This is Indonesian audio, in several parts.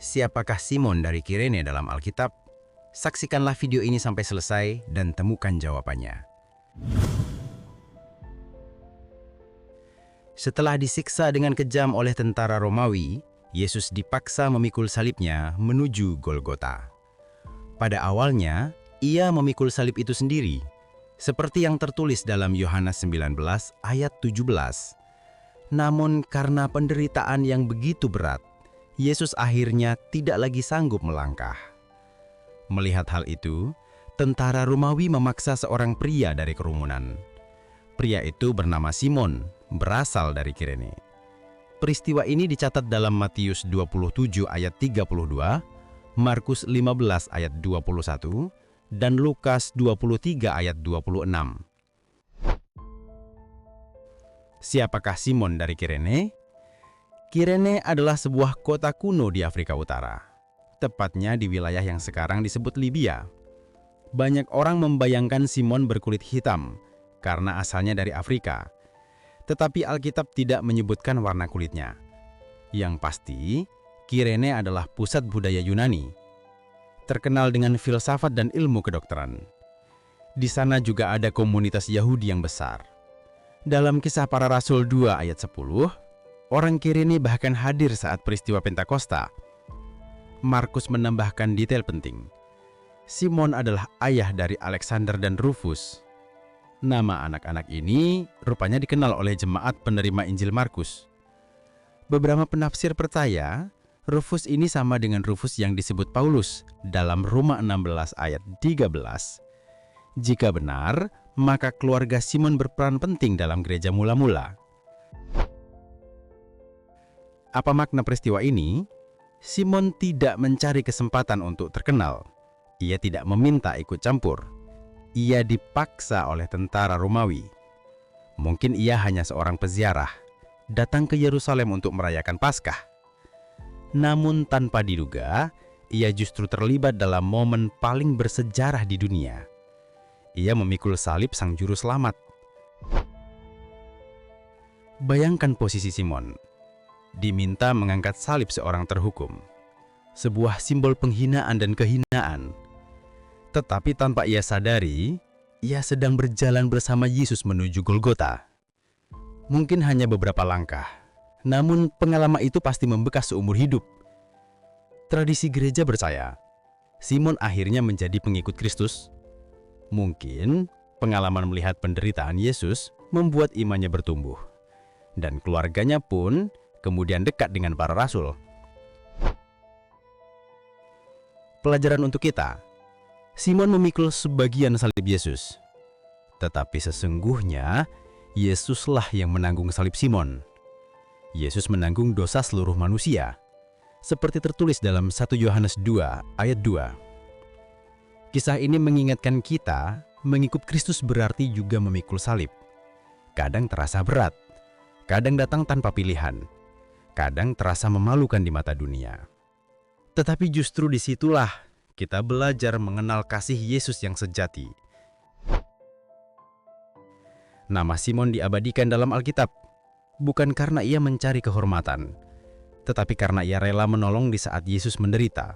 Siapakah Simon dari Kirene dalam Alkitab? Saksikanlah video ini sampai selesai dan temukan jawabannya. Setelah disiksa dengan kejam oleh tentara Romawi, Yesus dipaksa memikul salibnya menuju Golgota. Pada awalnya, ia memikul salib itu sendiri, seperti yang tertulis dalam Yohanes 19 ayat 17. Namun karena penderitaan yang begitu berat, Yesus akhirnya tidak lagi sanggup melangkah. Melihat hal itu, tentara Romawi memaksa seorang pria dari kerumunan. Pria itu bernama Simon, berasal dari Kirene. Peristiwa ini dicatat dalam Matius 27 ayat 32, Markus 15 ayat 21, dan Lukas 23 ayat 26. Siapakah Simon dari Kirene? Kirene adalah sebuah kota kuno di Afrika Utara, tepatnya di wilayah yang sekarang disebut Libya. Banyak orang membayangkan Simon berkulit hitam karena asalnya dari Afrika, tetapi Alkitab tidak menyebutkan warna kulitnya. Yang pasti, Kirene adalah pusat budaya Yunani, terkenal dengan filsafat dan ilmu kedokteran. Di sana juga ada komunitas Yahudi yang besar. Dalam Kisah Para Rasul 2 ayat 10, orang Kirene bahkan hadir saat peristiwa Pentakosta. Markus menambahkan detail penting. Simon adalah ayah dari Alexander dan Rufus. Nama anak-anak ini rupanya dikenal oleh jemaat penerima Injil Markus. Beberapa penafsir percaya Rufus ini sama dengan Rufus yang disebut Paulus dalam Roma 16 ayat 13. Jika benar, maka keluarga Simon berperan penting dalam gereja mula-mula. Apa makna peristiwa ini? Simon tidak mencari kesempatan untuk terkenal. Ia tidak meminta ikut campur. Ia dipaksa oleh tentara Romawi. Mungkin ia hanya seorang peziarah, datang ke Yerusalem untuk merayakan Paskah. Namun tanpa diduga, ia justru terlibat dalam momen paling bersejarah di dunia. Ia memikul salib sang juru selamat. Bayangkan posisi Simon. Diminta mengangkat salib seorang terhukum, sebuah simbol penghinaan dan kehinaan. Tetapi tanpa ia sadari, ia sedang berjalan bersama Yesus menuju Golgota. Mungkin hanya beberapa langkah, namun pengalaman itu pasti membekas seumur hidup. Tradisi gereja percaya, Simon akhirnya menjadi pengikut Kristus. Mungkin pengalaman melihat penderitaan Yesus membuat imannya bertumbuh, dan keluarganya pun kemudian dekat dengan para rasul. Pelajaran untuk kita, Simon memikul sebagian salib Yesus. Tetapi sesungguhnya, Yesuslah yang menanggung salib Simon. Yesus menanggung dosa seluruh manusia, seperti tertulis dalam 1 Yohanes 2 ayat 2. Kisah ini mengingatkan kita, mengikut Kristus berarti juga memikul salib. Kadang terasa berat, kadang datang tanpa pilihan, kadang terasa memalukan di mata dunia. Tetapi justru disitulah kita belajar mengenal kasih Yesus yang sejati. Nama Simon diabadikan dalam Alkitab, bukan karena ia mencari kehormatan, tetapi karena ia rela menolong di saat Yesus menderita.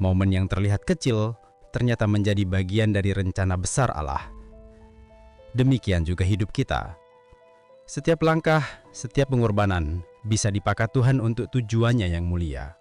Momen yang terlihat kecil ternyata menjadi bagian dari rencana besar Allah. Demikian juga hidup kita. Setiap langkah, setiap pengorbanan bisa dipakai Tuhan untuk tujuannya yang mulia.